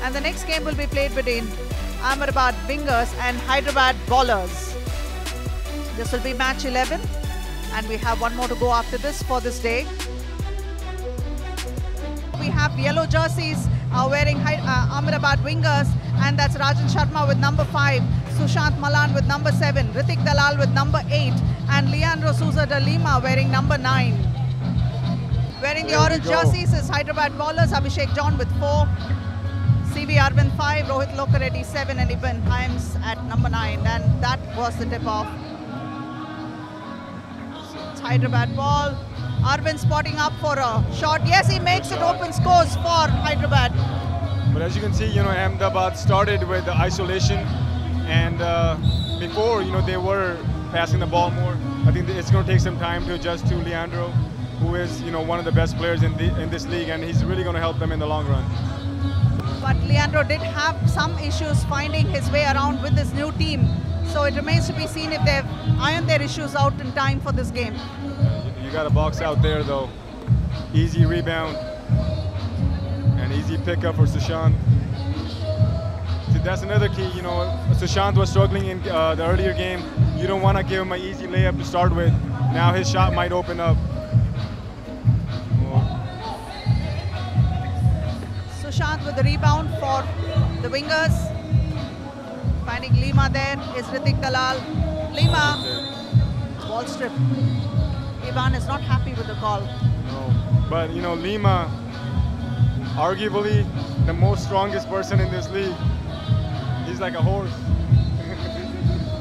And the next game will be played between Ahmedabad Wingers and Hyderabad Ballers. This will be match 11, and we have one more to go after this for this day. We have yellow jerseys wearing Ahmedabad Wingers, and that's Rajan Sharma with number 5, Sushant Malan with number 7, Ritik Dalal with number 8, and Leandro Souza de Lima wearing number 9. Wearing the orange jerseys is Hyderabad Ballers, Abhishek John with 4, CV Arvind 5, Rohit Lokareddy 7, and Ibn Himes at number 9. And that was the tip-off. It's Hyderabad ball. Arvind spotting up for a shot. Yes, he makes it, open scores for Hyderabad. But as you can see, Ahmedabad started with the isolation, and before, they were passing the ball more. I think it's going to take some time to adjust to Leandro, who is, one of the best players in this league, and he's really going to help them in the long run. But Leandro did have some issues finding his way around with this new team. So it remains to be seen if they've ironed their issues out in time for this game. You got a box out there, though. Easy rebound. And easy pickup for Sushant. So that's another key, Sushant was struggling in the earlier game. You don't want to give him an easy layup to start with. Now his shot might open up. Sushant with the rebound for the Wingers. Finding Lima there is Ritik Dalal. Lima, ball strip. Ivan is not happy with the call. No, but Lima, arguably the most strongest person in this league. He's like a horse.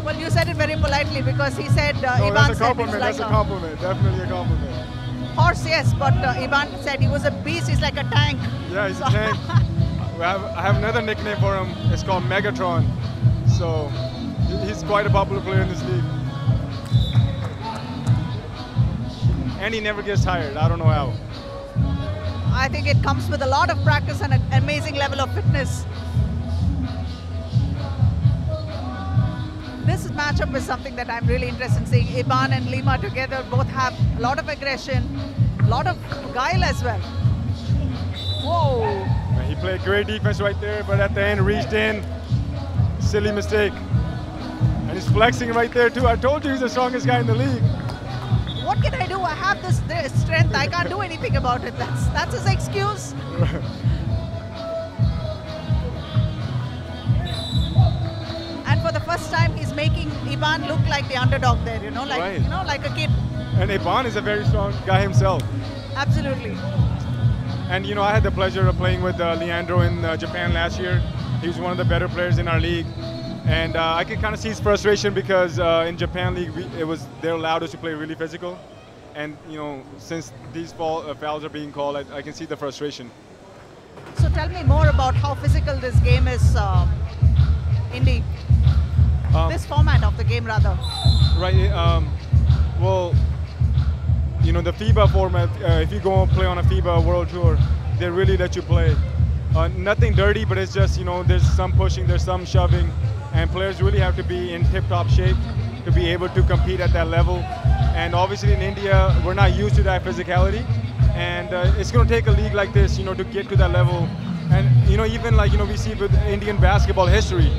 Well, you said it very politely because he said no, Ivan that's a said compliment. Like that's a compliment. Definitely a compliment. Horse, yes, but Ivan said he was a beast. He's like a tank. Yeah, he's a tank. I have another nickname for him. It's called Megatron. So he's quite a popular player in this league. And he never gets tired. I don't know how. I think it comes with a lot of practice and an amazing level of fitness. This matchup is something that I'm really interested in seeing. Iban and Lima together both have a lot of aggression, a lot of guile as well. Whoa! And he played great defense right there, but at the end reached in. Silly mistake. And he's flexing right there too. I told you he's the strongest guy in the league. What can I do? I have this strength. I can't do anything about it. That's his excuse. And for the first time, he's making Iban look like the underdog there. Like a kid. And Iban is a very strong guy himself. Absolutely. And I had the pleasure of playing with Leandro in Japan last year. He was one of the better players in our league. And I could kind of see his frustration because in Japan League, they allowed us to play really physical. And, since these fouls are being called, I can see the frustration. So tell me more about how physical this game is, Indy. This format of the game, rather. Right. Well, the FIBA format, if you go and play on a FIBA World Tour, they really let you play. Nothing dirty, but it's just, there's some pushing, there's some shoving. And players really have to be in tip-top shape to be able to compete at that level. And obviously in India, we're not used to that physicality. And it's going to take a league like this, to get to that level. And, even like, we see with Indian basketball history,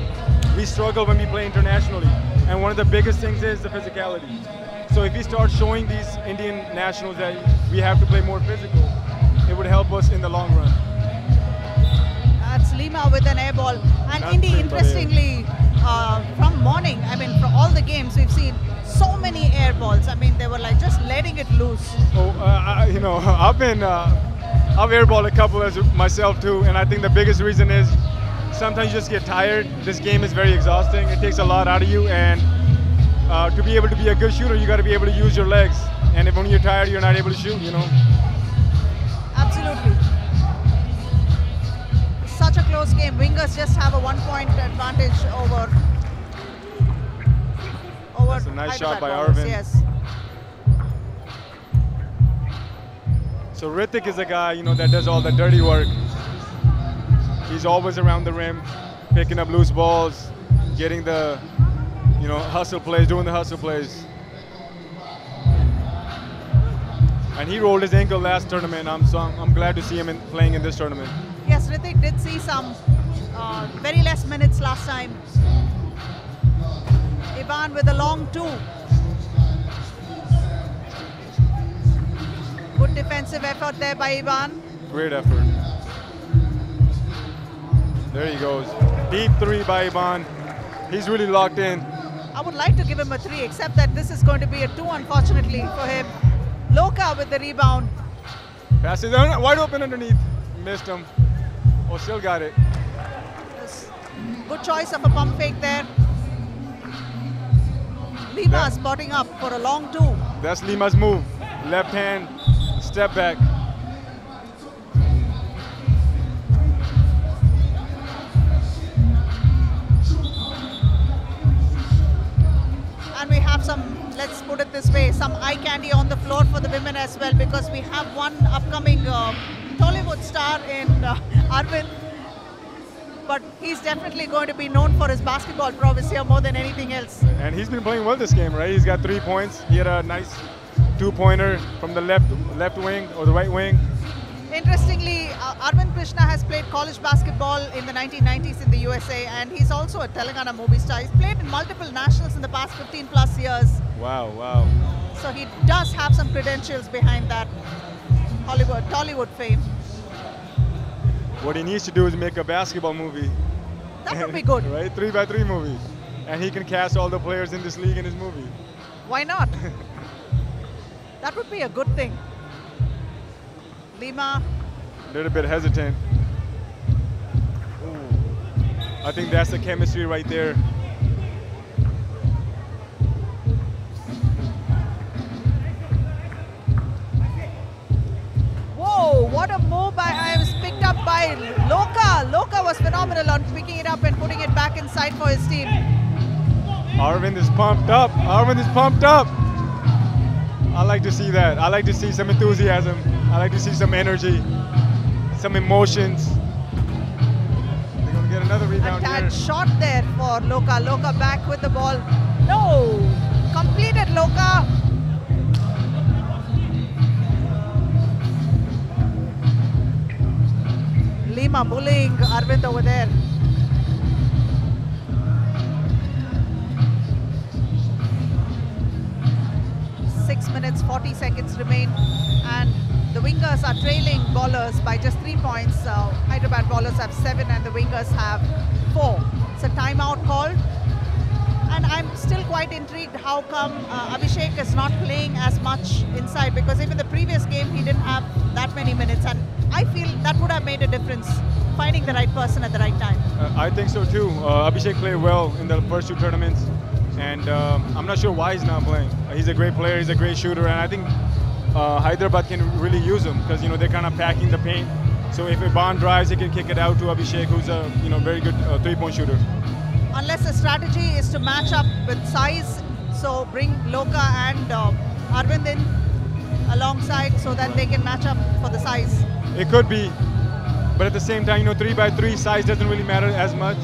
we struggle when we play internationally. And one of the biggest things is the physicality. So if we start showing these Indian nationals that we have to play more physical, it would help us in the long run. That's Lima with an air ball. And Indy, interestingly, from morning, from all the games, we've seen so many air balls. They were like just letting it loose. Oh, I've airballed a couple as myself too, and I think the biggest reason is sometimes you just get tired. This game is very exhausting. It takes a lot out of you, and to be able to be a good shooter, you got to be able to use your legs. And if when you're tired, you're not able to shoot, Absolutely. Such a close game. Wingers just have a 1-point advantage over. That's a nice shot by Ballers, Arvind. Yes. So Ritik is a guy, that does all the dirty work. He's always around the rim, picking up loose balls, getting the, hustle plays, doing the hustle plays. And he rolled his ankle last tournament, so I'm glad to see him playing in this tournament. Yes, Ritik did see some very less minutes last time. Ivan with a long 2. Good defensive effort there by Ivan. Great effort. There he goes. Deep 3 by Ivan. He's really locked in. I would like to give him a 3, except that this is going to be a 2, unfortunately, for him. Loka with the rebound. Passes wide open underneath. Missed him. Oh, still got it. Good choice of a pump fake there. Lima spotting up for a long 2. That's Lima's move. Left hand, step back. And we have some, let's put it this way, some eye candy on the floor for the women as well, because we have one upcoming Tollywood star in Arvind. But he's definitely going to be known for his basketball prowess here more than anything else. And he's been playing well this game, right? He's got 3 points. He had a nice 2-pointer from the left wing or the right wing. Interestingly, Arvind Krishna has played college basketball in the 1990s in the USA, and he's also a Telangana movie star. He's played in multiple nationals in the past 15 plus years. Wow, wow. So he does have some credentials behind that Tollywood fame. What he needs to do is make a basketball movie. That would be good. Right? 3x3 movie. And he can cast all the players in this league in his movie. Why not? That would be a good thing. Lima. A little bit hesitant. Ooh. I think that's the chemistry right there. Whoa, what a move by was picked up by Loka. Loka was phenomenal on picking it up and putting it back inside for his team. Arvind is pumped up. Arvind is pumped up. I like to see that. I like to see some enthusiasm. I like to see some energy, some emotions. They're going to get another rebound here. Shot there for Loka. Loka back with the ball. No! Completed Loka. Lima bullying Arvind over there. 6 minutes, 40 seconds remain, and the wingers are trailing ballers by just 3 points. Hyderabad ballers have 7 and the wingers have 4. It's a timeout called, and I'm still quite intrigued how come Abhishek is not playing as much inside, because even the previous game he didn't have that many minutes, and I feel that would have made a difference, finding the right person at the right time. I think so too. Abhishek played well in the first 2 tournaments, and I'm not sure why he's not playing. He's a great player, he's a great shooter, and I think Hyderabad can really use him, because they're kind of packing the paint. So if Ivan drives, he can kick it out to Abhishek, who's a very good 3-point shooter. Unless the strategy is to match up with size, so bring Loka and Arvind in alongside so that they can match up for the size. It could be, but at the same time, 3x3 size doesn't really matter as much,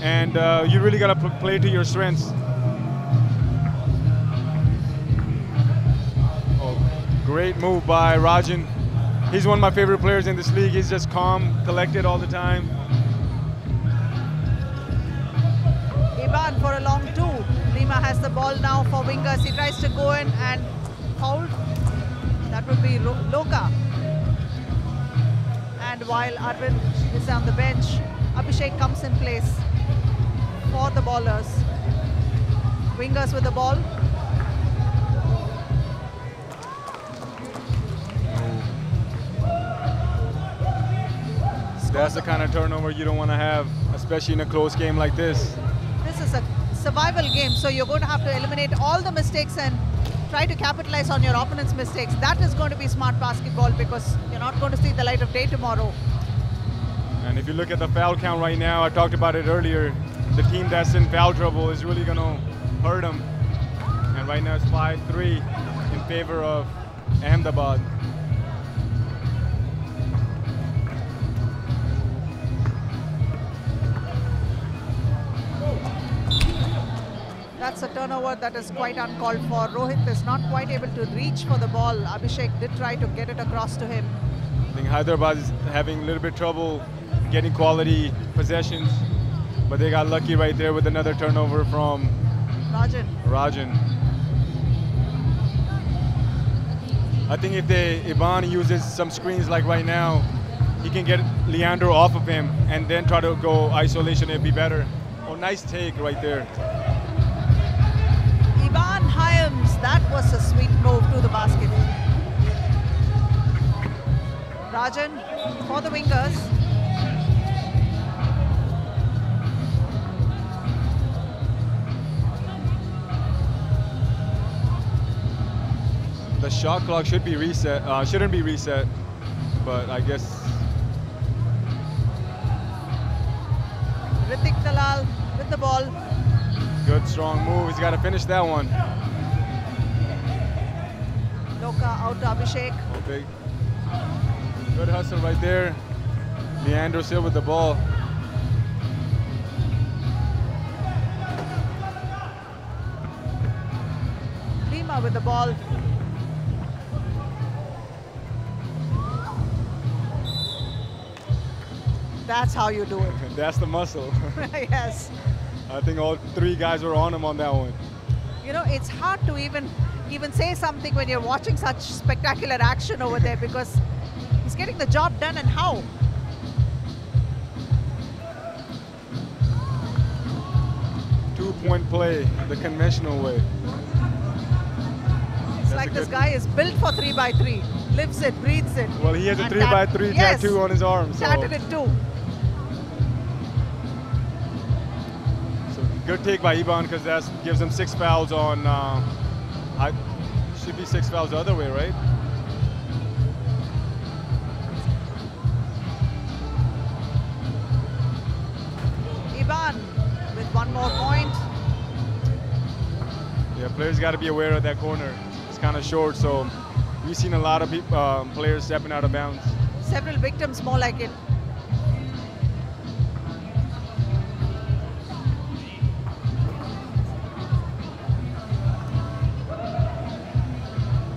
and you really got to play to your strengths. Oh, great move by Rajan. He's one of my favorite players in this league. He's just calm, collected all the time. Ivan for a long 2. Lima has the ball now for wingers. He tries to go in and foul. That would be Loka. And while Arvind is on the bench, Abhishek comes in place for the ballers. Wingers with the ball. That's the kind of turnover you don't want to have, especially in a close game like this. This is a survival game, so you're going to have to eliminate all the mistakes and try to capitalize on your opponent's mistakes. That is going to be smart basketball, because you're not going to see the light of day tomorrow. And if you look at the foul count right now, I talked about it earlier, the team that's in foul trouble is really going to hurt them. And right now it's 5-3 in favor of Ahmedabad. That's a turnover that is quite uncalled for. Rohit is not quite able to reach for the ball. Abhishek did try to get it across to him. I think Hyderabad is having a little bit trouble getting quality possessions, but they got lucky right there with another turnover from Rajan. I think if Iban uses some screens like right now, he can get Leandro off of him and then try to go isolation, it'd be better. Oh, nice take right there. Ivan Hyams, that was a sweet move to the basket. Rajan for the wingers. The shot clock should be reset, shouldn't be reset, but I guess. Ritik Dalal with the ball. Good strong move, he's got to finish that one. Loka out to Abhishek. Oh, big. Good hustle right there. Leandro still with the ball. Lima with the ball. That's how you do it. That's the muscle. Yes. I think all three guys were on him on that one. You know, it's hard to even say something when you're watching such spectacular action over there, because he's getting the job done, and how? Two-point play, the conventional way. It's like this guy is built for 3x3, lives it, breathes it. Well, he has a 3x3 tattoo on his arm. Tatted it too. So good take by Iban, because that gives him 6 fouls on. Should be 6 fouls the other way, right? Iban with one more point. Yeah, players got to be aware of that corner. It's kind of short, so we've seen a lot of players stepping out of bounds. Several victims, more like it.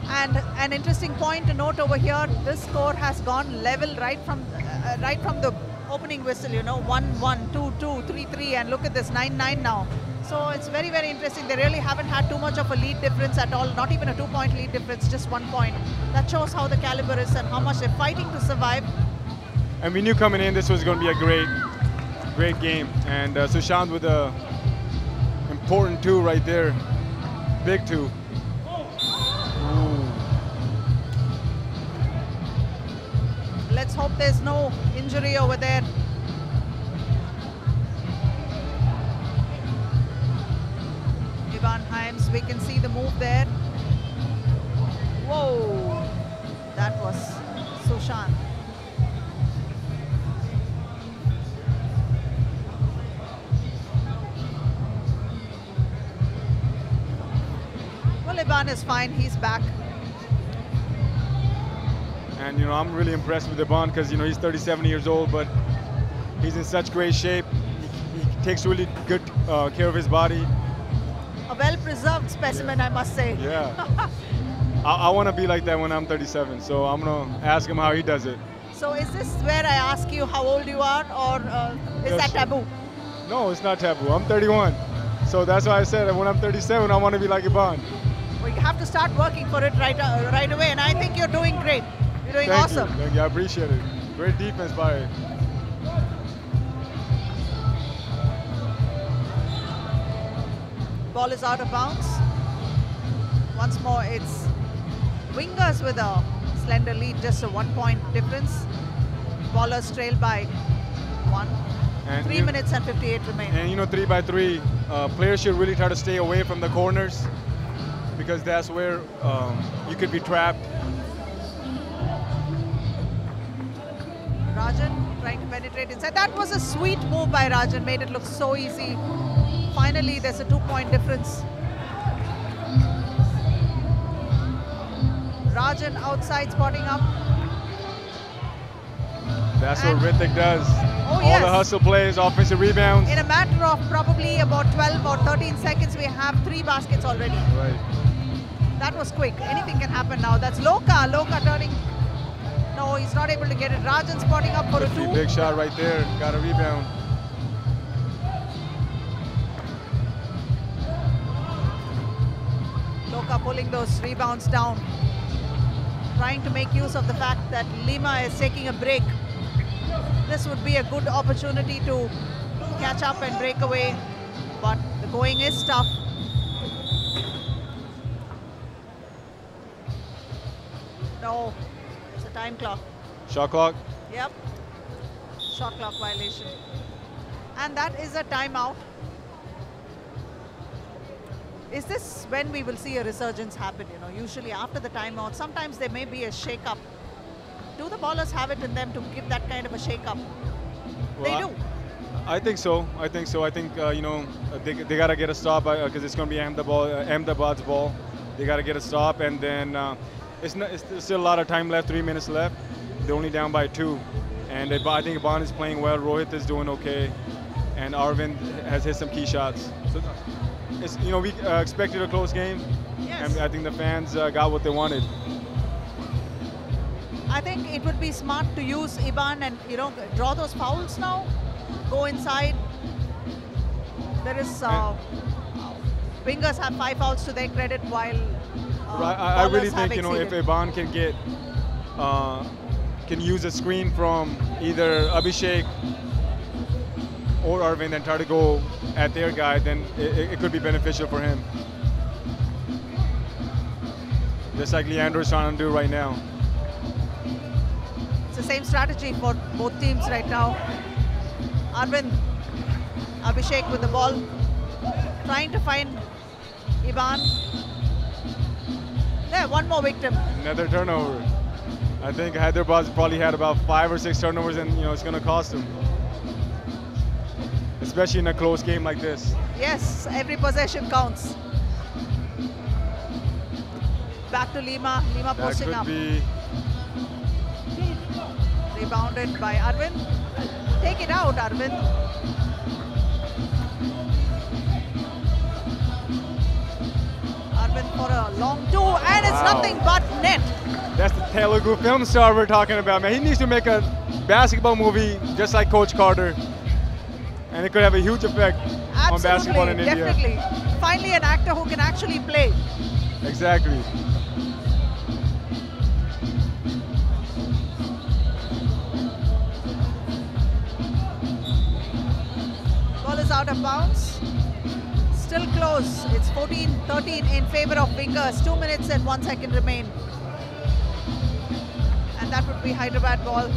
And an interesting point to note over here, this score has gone level right from the opening whistle, you know, 1-1, 2-2, 3-3, and look at this, 9-9 now. So it's very, very interesting. They really haven't had too much of a lead difference at all, not even a 2-point lead difference, just 1 point. That shows how the caliber is and how much they're fighting to survive. And we knew coming in this was going to be a great game. And Sushant with a important 2 right there, big 2. Let's hope there's no injury over there. Ivan Hyams, we can see the move there. Whoa, that was Sushant. Well, Ivan is fine, he's back. And, you know, I'm really impressed with Iban because, you know, he's 37 years old, but he's in such great shape. He takes really good care of his body. A well-preserved specimen, yeah. I must say. Yeah. I want to be like that when I'm 37, so I'm going to ask him how he does it. So is this where I ask you how old you are, or is that taboo? No, it's not taboo. I'm 31. So that's why I said that when I'm 37, I want to be like Iban. Well, you have to start working for it right away, and I think you're doing great. You're doing awesome. Thank you, I appreciate it. Great defense by Ball is out of bounds. Once more, it's wingers with a slender lead, just a 1 point difference. Ballers trail by 1. And 3 minutes and 58 remain. And you know, 3x3, players should really try to stay away from the corners because that's where you could be trapped. Rajan trying to penetrate inside. That was a sweet move by Rajan, made it look so easy. Finally, there's a 2 point difference. Rajan outside spotting up. That's what Ritik does. Oh, all the hustle plays, offensive rebounds. In a matter of probably about 12 or 13 seconds, we have 3 baskets already. Right. That was quick. Anything can happen now. That's Loka. Loka turning. No, No, he's not able to get it. Rajan spotting up for a 2. Big shot right there. Got a rebound. Loka pulling those rebounds down. Trying to make use of the fact that Lima is taking a break. This would be a good opportunity to catch up and break away. But the going is tough. No, it's a time clock. Shot clock. Yep. Shot clock violation. And that is a timeout. Is this when we will see a resurgence happen? You know, usually after the timeout, sometimes there may be a shake-up. Do the ballers have it in them to give that kind of a shake-up? Well, They do. I think so. I think so. I think you know, they gotta get a stop because it's gonna be Ahmedabad's ball. They gotta get a stop, and then it's still a lot of time left. 3 minutes left. They're only down by 2, and I think Ban is playing well. Rohit is doing okay, and Arvind has hit some key shots. So it's, you know, we expected a close game, Yes. and I think the fans got what they wanted. I think it would be smart to use Iban and, you know, draw those fouls now. Go inside. There is wingers have 5 fouls to their credit, while I really ballers have think, you know, if exceeded. Iban can get can use a screen from either Abhishek or Arvind and try to go at their guy, then it could be beneficial for him. Just like Leandro is trying to do right now. It's the same strategy for both teams right now. Arvind, Abhishek with the ball, trying to find Iban. There, one more victim. Another turnover. I think Hyderabad's probably had about 5 or 6 turnovers, and you know it's going to cost them, especially in a close game like this. Yes, every possession counts. Back to Lima. Lima That posting could up. be. Rebounded by Arvind. Take it out, Arvind. Arvind for a long 2, and it's Wow. nothing but net. That's the Telugu film star we're talking about, man. He needs to make a basketball movie just like Coach Carter, and it could have a huge effect on basketball in India. Definitely. Finally, an actor who can actually play. Exactly. Ball is out of bounds. Still close. It's 14-13 in favor of Wingers. 2 minutes and 1 second remain. And that would be Hyderabad ball.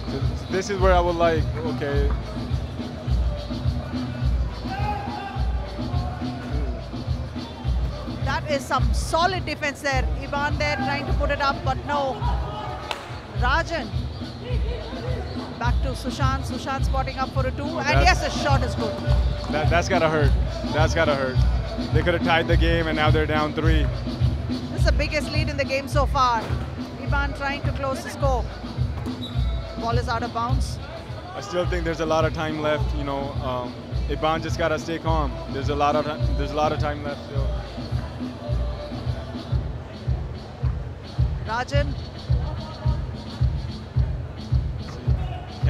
So this is where I would like, okay. That is some solid defense there. Iban there trying to put it up, but no. Rajan. Back to Sushant. Sushant spotting up for a 2. And yes, the shot is good. That's gotta hurt. That's gotta hurt. They could have tied the game, and now they're down 3. This is the biggest lead in the game so far. Iban trying to close the score. Ball is out of bounds. I still think there's a lot of time left. You know, Iban just gotta stay calm. There's a lot of time left still. Rajan.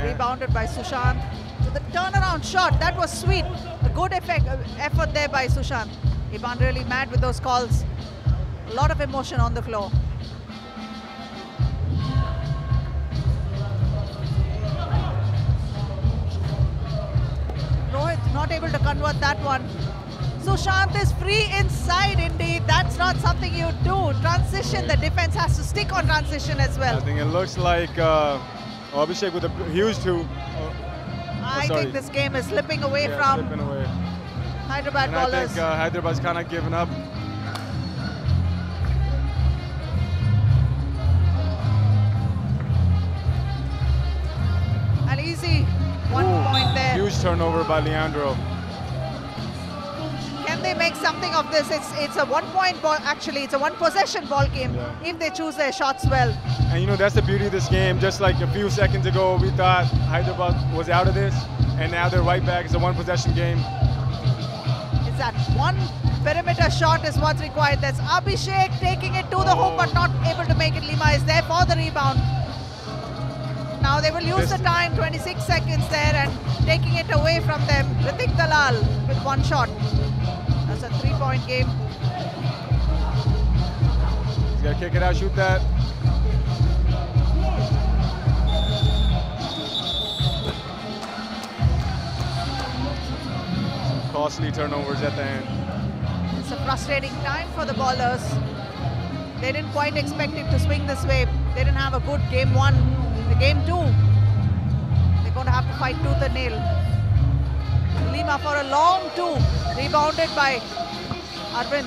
Rebounded by Sushant. So the turnaround shot, that was sweet. A good effort there by Sushant. Iban really mad with those calls. A lot of emotion on the floor. Rohit not able to convert that one. Sushant is free inside indeed. That's not something you do. Transition, the defense has to stick on transition as well. I think it looks like Abhishek with a huge 2. I think this game is slipping away Yeah, from slipping away. Hyderabad And ballers. I think Hyderabad's kind of given up. An easy 1 point there. Huge turnover by Leandro. Can they make something of this? It's a 1 point ball, actually. It's a 1 possession ball game if they choose their shots well. And you know, that's the beauty of this game. Just like a few seconds ago, we thought Hyderabad was out of this, and now they're right back. It's a 1 possession game. It's that 1 perimeter shot is what's required. That's Abhishek taking it to the hoop but not able to make it. Lima is there for for the rebound. Now they will use the time, 26 seconds there, and taking it away from them. Ritik Dalal with one shot. That's a 3-point game. He's got to kick it out, shoot that. Costly turnovers at the end. It's a frustrating time for the ballers. They didn't quite expect it to swing this way. They didn't have a good game 1. The game 2, they're going to have to fight tooth and nail. Lima for a long 2, rebounded by Arvind.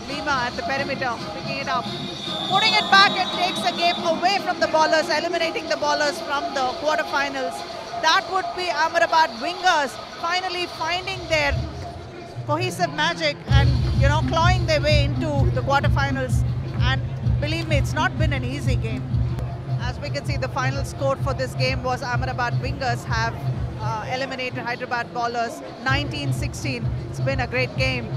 Lima at the perimeter, picking it up, putting it back, and takes the game away from the ballers, eliminating the ballers from the quarterfinals. That would be Ahmedabad Wingers finally finding their cohesive magic and, you know, clawing their way into the quarterfinals. And believe me, it's not been an easy game. As we can see, the final score for this game was Ahmedabad Wingers have eliminated Hyderabad Ballers 19-16. It's been a great game.